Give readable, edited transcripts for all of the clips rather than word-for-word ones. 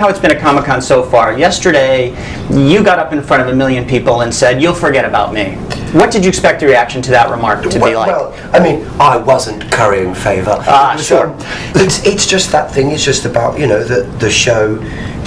how it's been at Comic-Con so far. Yesterday, you got up in front of 1 million people and said, "You'll forget about me." What did you expect the reaction to that remark to be like? Well, I mean, I wasn't currying favour. Sure. It's just that thing. It's just about, the show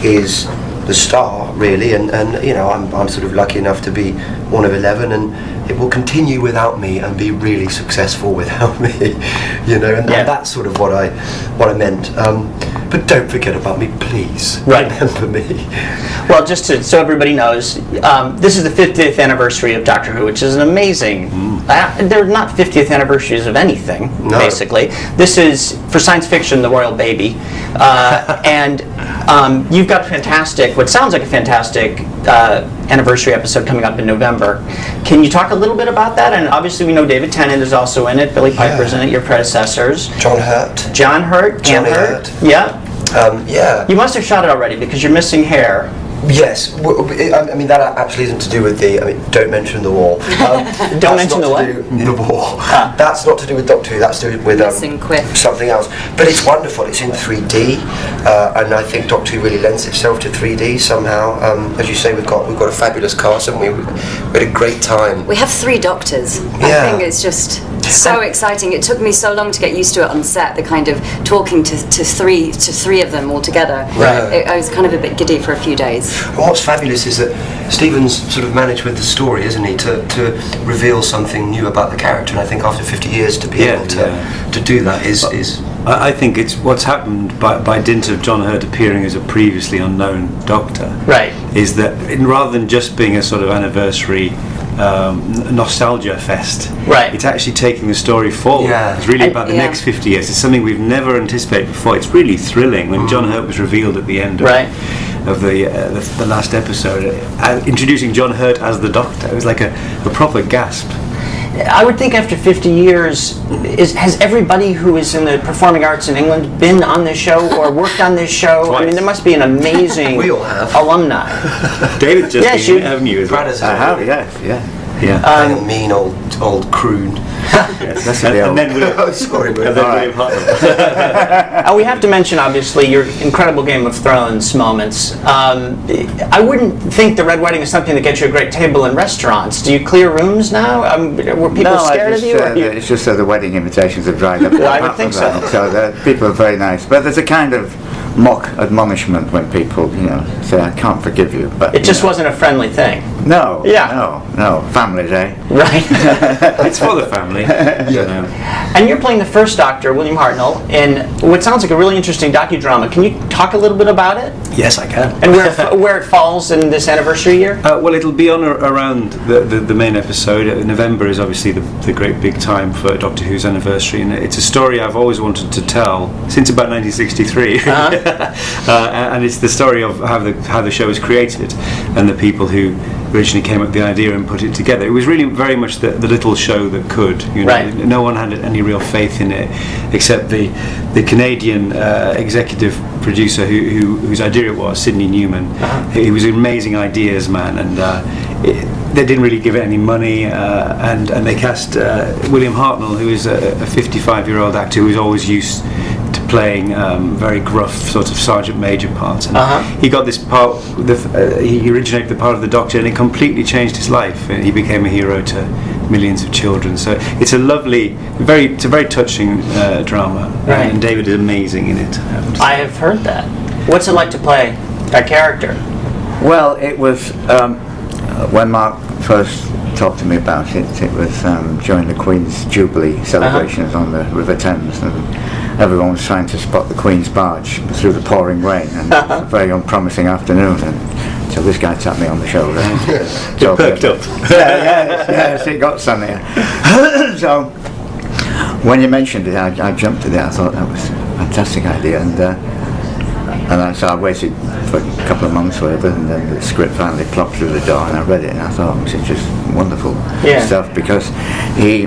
is the star, really, and I'm sort of lucky enough to be one of 11, and it will continue without me and be really successful without me, and that's sort of what I meant. But don't forget about me, please. Right. Remember me. Well, just so everybody knows, this is the 50th anniversary of Doctor Who, which is an amazing... they're not 50th anniversaries of anything, basically. This is, for science fiction, the royal baby. And you've got what sounds like a fantastic anniversary episode coming up in November. Can you talk a little bit about that? And obviously we know David Tennant is also in it, Billy Piper's in it, your predecessors. John Hurt. Johnny Hurt. Yeah. You must have shot it already because you're missing hair. Yes, I mean that actually isn't to do with don't mention the wall. Don't mention the what? The wall. That's not to do with Doctor Who. That's to do with something else. But it's wonderful. It's in 3D, and I think Doctor Who really lends itself to 3D somehow. As you say, we've got a fabulous cast, and we had a great time. We have 3 doctors. I think it's just so exciting. It took me so long to get used to it on set. The kind of talking to three of them all together. Right. I was kind of a bit giddy for a few days. And what's fabulous is that Stephen's sort of managed with the story, isn't he, to reveal something new about the character. And I think after 50 years to be able to do that is. I think it's what's happened by dint of John Hurt appearing as a previously unknown Doctor. Right. Is that rather than just being a sort of anniversary nostalgia fest, right, it's actually taking the story forward. It's really about the next 50 years. It's something we've never anticipated before. It's really thrilling when John Hurt was revealed at the end of the last episode, introducing John Hurt as the Doctor. It was like a proper gasp. I would think after 50 years, has everybody who is in the performing arts in England been on this show or worked on this show? Twice. I mean, there must be an amazing we all have. alumni. David just been, haven't you? I have, yeah. I'm a mean old croon. Yes, and then William Hartnell. We have to mention, obviously, your incredible Game of Thrones moments. I wouldn't think the Red Wedding is something that gets you a great table in restaurants. Do you clear rooms now? Were people scared of you? It's just that the wedding invitations have dried up. Well, I would think so. So people are very nice. But there's a kind of mock admonishment when people, say, "I can't forgive you." But it just wasn't a friendly thing. No. Families, eh? Right. It's for the family. And you're playing the first Doctor, William Hartnell, in what sounds like a really interesting docudrama. Can you talk a little bit about it? Yes, I can. And where it falls in this anniversary year? Well, it'll be on around the main episode. November is obviously the great big time for Doctor Who's anniversary, and it's a story I've always wanted to tell since about 1963. And it's the story of how the show was created and the people who originally came up with the idea and put it together. It was really very much the little show that could. Right. No one had any real faith in it, except the Canadian executive producer whose idea it was, Sidney Newman. He was an amazing ideas man, and they didn't really give it any money, and they cast William Hartnell, who is a 55-year-old actor who was always used to playing very gruff sort of sergeant major parts, and he got this part. He originated the part of the Doctor, and it completely changed his life. He became a hero to millions of children. So it's a very touching drama, and David is amazing in it. I have heard that. What's it like to play that character? Well, it was when Mark first talked to me about it. It was during the Queen's Jubilee celebrations on the River Thames, and everyone was trying to spot the Queen's barge through the pouring rain, and it was a very unpromising afternoon. And so this guy tapped me on the shoulder. You perked up. Yes, it got something. So when you mentioned it, I jumped at it. I thought that was a fantastic idea, and so I waited for a couple of months, whatever, and then the script finally plopped through the door, and I read it, and I thought this is just wonderful stuff, because he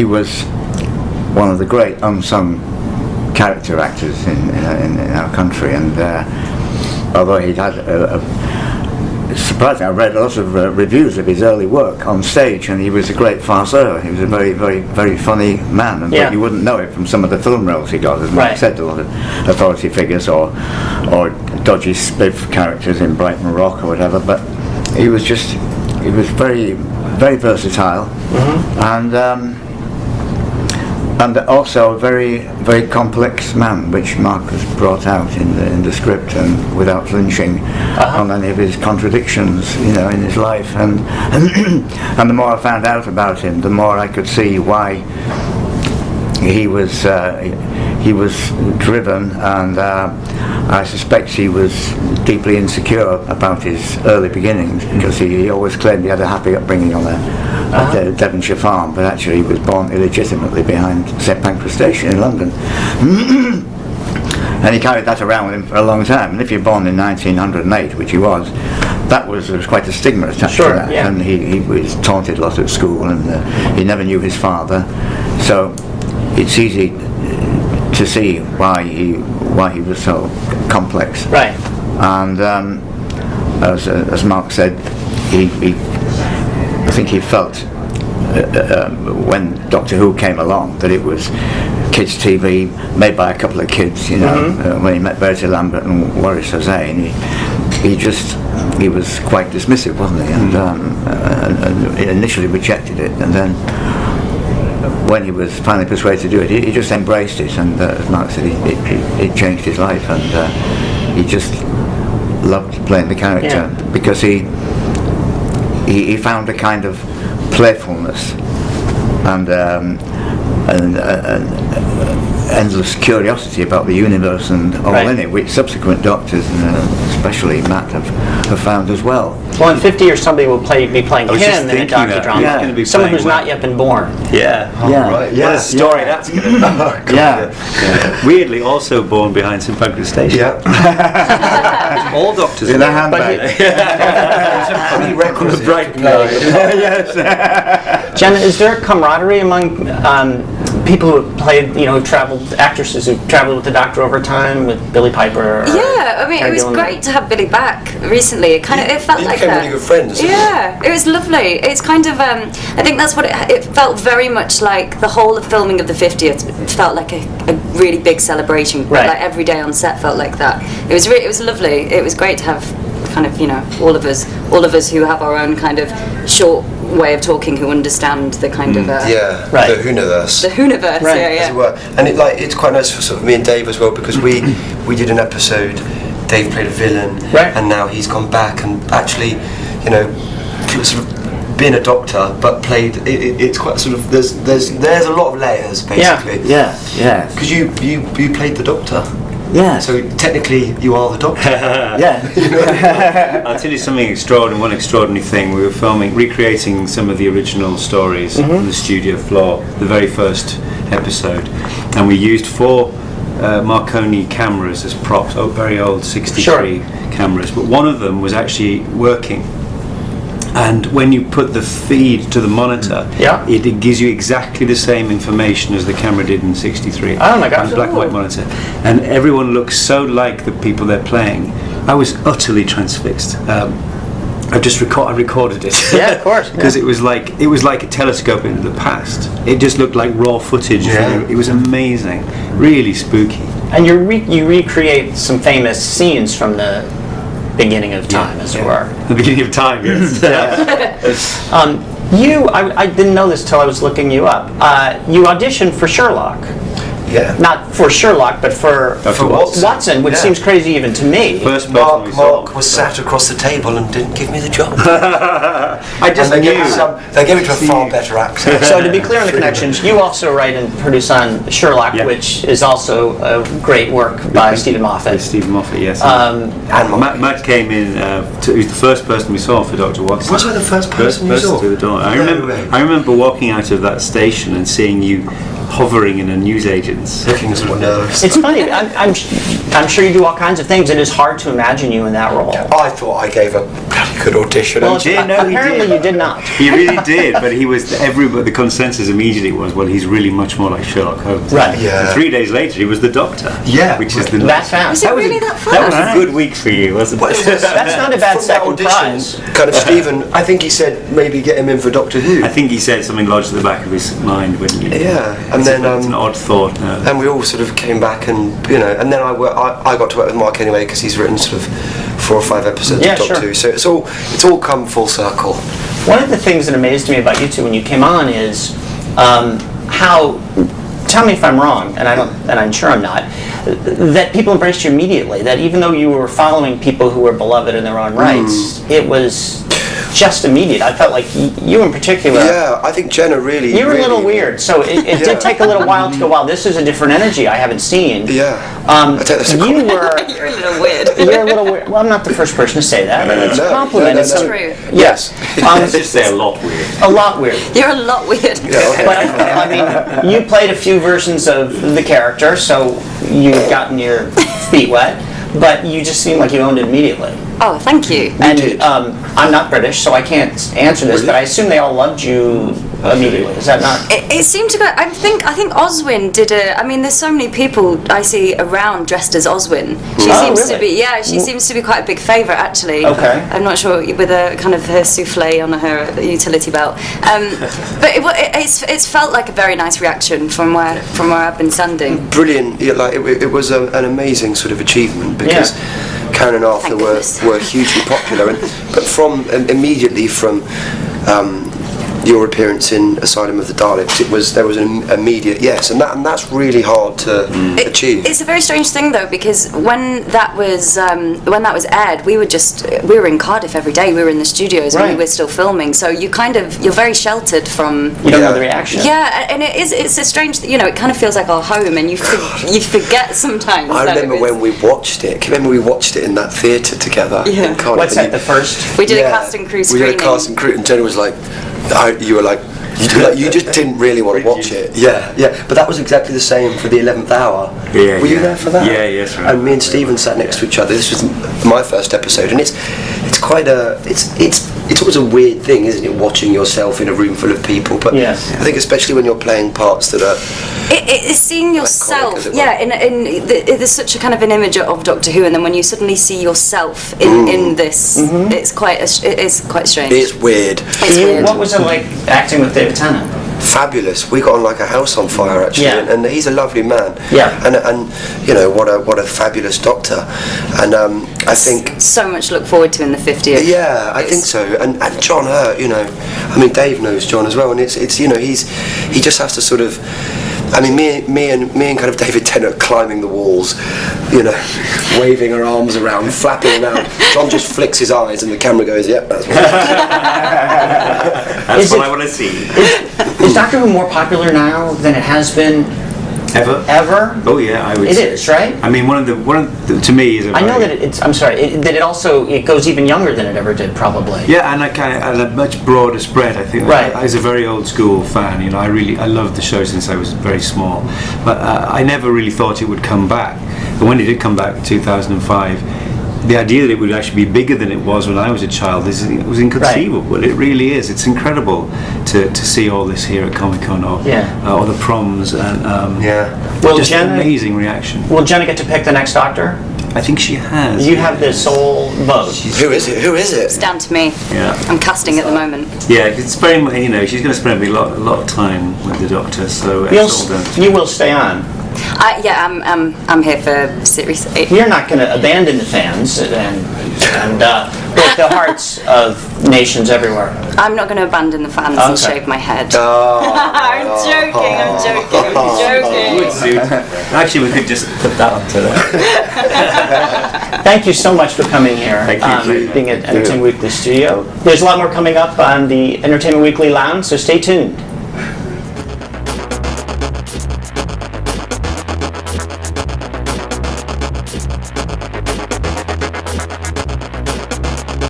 was one of the great unsung character actors in our country, and although he'd had surprisingly, I read lots of reviews of his early work on stage, and he was a great farceur. He was a very, very, very funny man, but you wouldn't know it from some of the film roles he got. As Mark said, a lot of authority figures or dodgy spiff characters in Brighton Rock or whatever, but he was very, very versatile, and also a very, very complex man, which Mark has brought out in the script, and without flinching on any of his contradictions, in his life. And and the more I found out about him, the more I could see why he was driven, and I suspect he was deeply insecure about his early beginnings, because he always claimed he had a happy upbringing on a Devonshire farm, but actually he was born illegitimately behind St Pancras Station in London. And he carried that around with him for a long time. And if you're born in 1908, which he was, there was quite a stigma attached to that. Yeah. And he was taunted a lot at school, and he never knew his father. So it's easy to see why he was so complex. Right. And as Mark said, I think he felt when Doctor Who came along that it was kids' TV made by a couple of kids. When he met Bertie Lambert and Waris Hossein, he was quite dismissive, wasn't he? And he initially rejected it, and then when he was finally persuaded to do it, he just embraced it, and as Mark said, it changed his life, and he just loved playing the character, because he found a kind of playfulness and endless curiosity about the universe and all in it, which subsequent doctors, and especially Matt, have found as well. Well, in 50 years, somebody will be playing him in a docudrama. Yeah. Someone who's not yet been born. Yeah. Right. What a story that's going to be. Weirdly, also born behind St Pancras Station. Yeah. All doctors in a handbag. Record of Brighton. Jenna, is there a camaraderie among people who have played, traveled, actresses who've traveled with the Doctor over time, with Billie Piper? Yeah, I mean, it was great to have Billie back recently. It felt like became really good friends. Yeah, it was lovely. It's kind of, I think that's what it felt very much like. The whole of filming of the 50th felt like a really big celebration. Right. Like every day on set felt like that. It was lovely. It was great to have kind of, all of us who have our own kind of short way of talking, who understand the kind of the Hooniverse. The Hooniverse, as it were. And it's quite nice for sort of me and Dave as well, because we did an episode. Dave played a villain, and now he's gone back and actually, sort of been a doctor, but played. It's quite sort of there's a lot of layers basically. Yeah. Because you played the Doctor. Yeah. So technically, you are the Doctor. Yeah. I'll tell you something extraordinary. One extraordinary thing: we were recreating some of the original stories on the studio floor, the very first episode, and we used 4 Marconi cameras as props. Very old 63 cameras, but one of them was actually working. And when you put the feed to the monitor, it gives you exactly the same information as the camera did in 63. Oh my gosh. On a black and white monitor. And everyone looks so like the people they're playing. I was utterly transfixed. I recorded it. Yeah, of course. Because it was like a telescope into the past. It just looked like raw footage. Yeah. It was amazing. Really spooky. And you recreate some famous scenes from the beginning of time, as it were. The beginning of time, yes. I didn't know this till I was looking you up. You auditioned for Sherlock. Yeah. Not for Sherlock, but for Watson, which seems crazy even to me. First person Mark we saw. was sat across the table and didn't give me the job. I just and knew. They gave it to a far better actor. So to be clear on the connections, you also write and produce on Sherlock, which is also a great work by Stephen Moffat. Stephen Moffat, yes. And Matt came in. He was the first person we saw for Dr. Watson. Was I the first person you saw? Through the door. I remember walking out of that station and seeing you hovering in a newsagent's. Looking at my nerves. It's funny. I'm sure you do all kinds of things. It is hard to imagine you in that role. I thought I gave a bloody he could audition. Well, and- Yeah, no, he apparently did. you did not. He really did, but he was the consensus immediately was, well, he's really much more like Sherlock Holmes. Right. Yeah. So 3 days later, he was the Doctor. Yeah. which is the That fast. Was it really that fast? That was a good week for you, wasn't Well, it? it was- That's not a bad from that second audition, prize. Kind of Stephen, I think he said maybe get him in for Doctor Who. I think he said something lodged at the back of his mind when he. Yeah, and it's then, it's an odd thought. No. and we all sort of came back and, and then I got to work with Mark anyway because he's written sort of 4 or 5 episodes Yeah, of Doctor sure. Who. So it's all come full circle. One of the things that amazed me about you two when you came on is how, tell me if I'm wrong, and I'm sure I'm not, that people embraced you immediately. That even though you were following people who were beloved in their own rights, it was just immediate. I felt like you in particular. Yeah, I think Jenna really. You were a really, little weird, so it Yeah. did take a little while to go, wow, this is a different energy I haven't seen. Yeah. I take this as a You compliment. were. You're a little weird. You're a little weird. Well, I'm not the first person to say that. I mean, it's a No, compliment. no, It's no. some- True. Yes. Let's just say a lot weird. A lot weird. You're a lot weird. Yeah, okay. But I mean, you played a few versions of the character, so you've gotten your feet wet. But you just seemed like you owned it immediately. Oh, thank you. And did. I'm not British, so I can't answer this. Really? But I assume they all loved you immediately. Is that not? It seemed to go. I think Oswin did a. I mean, there's so many people I see around dressed as Oswin. She Oh, seems to really? be. Yeah, she seems to be quite a big favourite actually. Okay. I'm not sure with a kind of her souffle on her utility belt. But it's felt like a very nice reaction from where I've been standing. Brilliant. Yeah, like it was an amazing sort of achievement because Karen and Arthur Thank goodness. were hugely popular, but from immediately from your appearance in Asylum of the Daleks, there was an immediate yes, and that's really hard to achieve. It's a very strange thing though, because when that was aired, we were in Cardiff every day. We were in the studios when Right. we were still filming. So you're very sheltered from. You don't know Yeah. the reaction. Yeah, and it's a strange. It kind of feels like our home, and you forget sometimes. I that remember it was- when we watched it. Remember we watched it in that theatre together Yeah. in Cardiff. What's and that? The first? we did a Yeah, cast and crew We screening. did a cast and crew, and Jenna was like, you were like, you just didn't really want to watch it. Yeah. But that was exactly the same for the 11th hour. Yeah, Were you yeah. there for that? Yeah, yes, right. And me and Stephen sat next to each other. This was my first episode, and it's quite it's always a weird thing, isn't it? Watching yourself in a room full of people. But Yes. I think especially when you're playing parts that are. It's seeing as yourself, it were. yeah. There's such a kind of an image of Doctor Who, and then when you suddenly see yourself in this, it's quite strange. It's weird. It's weird. What was it like acting with David Tennant? Fabulous. We got on like a house on fire actually, Yeah. and he's a lovely man. Yeah. And what a fabulous doctor, and I think. So much to look forward to in the 50th. Yeah, I think so. And John Hurt, I mean Dave knows John as well, and it's he just has to sort of. I mean, me and kind of David Tennant climbing the walls, waving our arms around, flapping around. John just flicks his eyes, and the camera goes, "Yep, that's what." That's Is what it- I want to see. Is Doctor Who more popular now than it has been ever? Oh yeah, I would. It say. is, right? I mean, one of the to me is. I know that it's. I'm sorry. That it goes even younger than it ever did, probably. Yeah, and and a much broader spread. I think. Right. I was a very old school fan. I loved the show since I was very small, but I never really thought it would come back. But when it did come back in 2005. The idea that it would actually be bigger than it was when I was a child was inconceivable. Right. It really is. It's incredible to see all this here at Comic-Con or the proms and Will just Jenna- amazing reaction. Will Jenna get to pick the next Doctor? I think she has. You have the sole vote. Who is it? It's down to me. Yeah. I'm casting at the moment. Yeah, it's very she's going to spend a lot of time with the Doctor, so it's all done. You will stay on. I'm here for Series 8. You're not going to abandon the fans and break the hearts of nations everywhere. I'm not going to abandon the fans and Okay. shave my head. I'm I'm joking. Actually, we could just put that onto there. Thank you so much for coming here. Thank you. Being at Entertainment Weekly Studio. There's a lot more coming up on the Entertainment Weekly Lounge, so stay tuned.